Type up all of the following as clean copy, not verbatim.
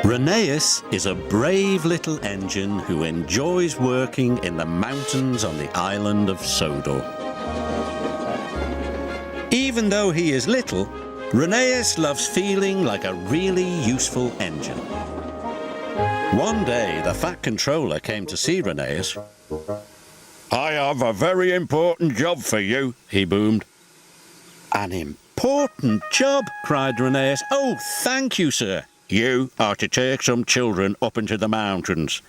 Rheneas is a brave little engine who enjoys working in the mountains on the island of Sodor. Even though he is little, Rheneas loves feeling like a really useful engine. One day, the Fat Controller came to see Rheneas. "I have a very important job for you," he boomed. "An important job?" cried Rheneas. "Oh, thank you, sir." "You are to take some children up into the mountains.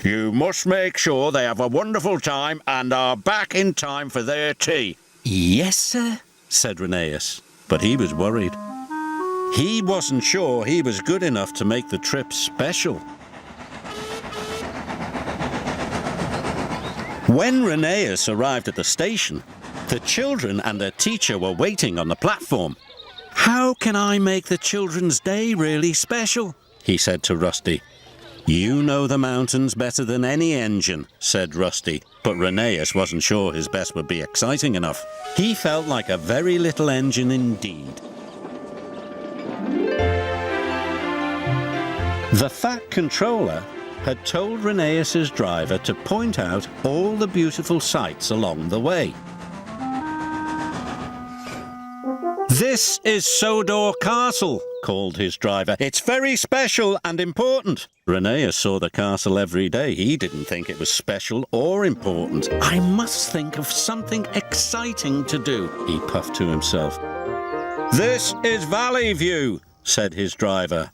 You must make sure they have a wonderful time and are back in time for their tea." "Yes, sir," said Rheneas, but he was worried. He wasn't sure he was good enough to make the trip special. When Rheneas arrived at the station, the children and their teacher were waiting on the platform. "How can I make the children's day really special?" he said to Rusty. "You know the mountains better than any engine," said Rusty, but Rheneas wasn't sure his best would be exciting enough. He felt like a very little engine indeed. The Fat Controller had told Rheneas's driver to point out all the beautiful sights along the way. "This is Sodor Castle," called his driver. "It's very special and important." Rheneas saw the castle every day. He didn't think it was special or important. "I must think of something exciting to do," he puffed to himself. "This is Valley View," said his driver.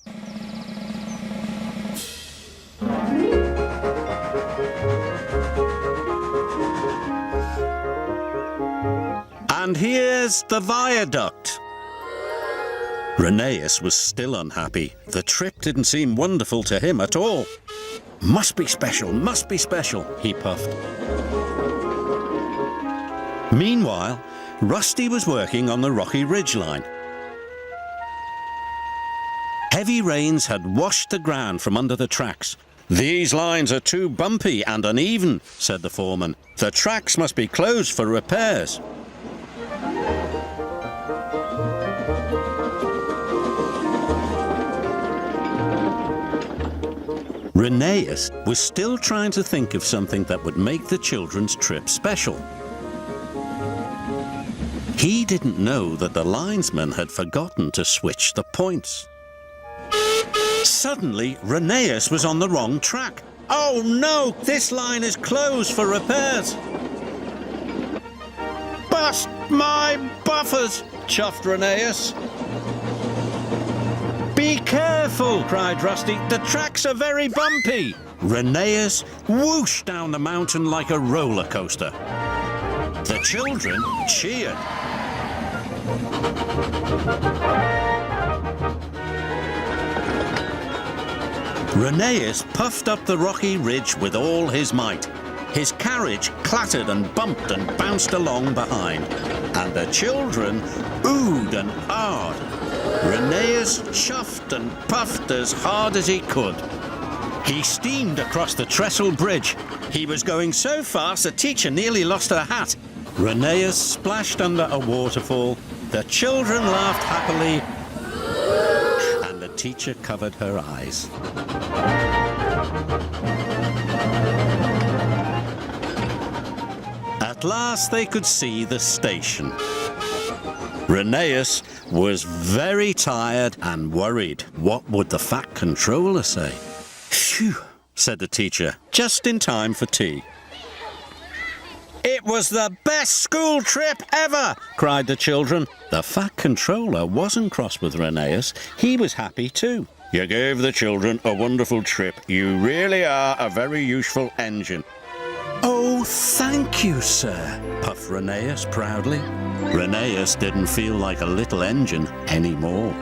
"And here's the viaduct." Rheneas was still unhappy. The trip didn't seem wonderful to him at all. Must be special," he puffed. Meanwhile, Rusty was working on the rocky ridgeline. Heavy rains had washed the ground from under the tracks. "These lines are too bumpy and uneven," said the foreman. "The tracks must be closed for repairs." Rheneas was still trying to think of something that would make the children's trip special. He didn't know that the linesman had forgotten to switch the points. Suddenly, Rheneas was on the wrong track. "Oh no, this line is closed for repairs." "Bust my buffers," chuffed Rheneas. "Be careful," cried Rusty. "The tracks are very bumpy." Rheneas whooshed down the mountain like a roller coaster. The children cheered. Rheneas puffed up the rocky ridge with all his might. His carriage clattered and bumped and bounced along behind, and the children oohed and ahed. Rheneas chuffed and puffed as hard as he could. He steamed across the trestle bridge. He was going so fast the teacher nearly lost her hat. Rheneas splashed under a waterfall. The children laughed happily, and the teacher covered her eyes. At last they could see the station. Rheneas was very tired and worried. What would the Fat Controller say? "Phew," said the teacher, just in time for tea. "It was the best school trip ever," cried the children. The Fat Controller wasn't cross with Rheneas. He was happy too. "You gave the children a wonderful trip. You really are a very useful engine." "Oh, thank you, sir," puffed Rheneas proudly. Rheneas didn't feel like a little engine anymore.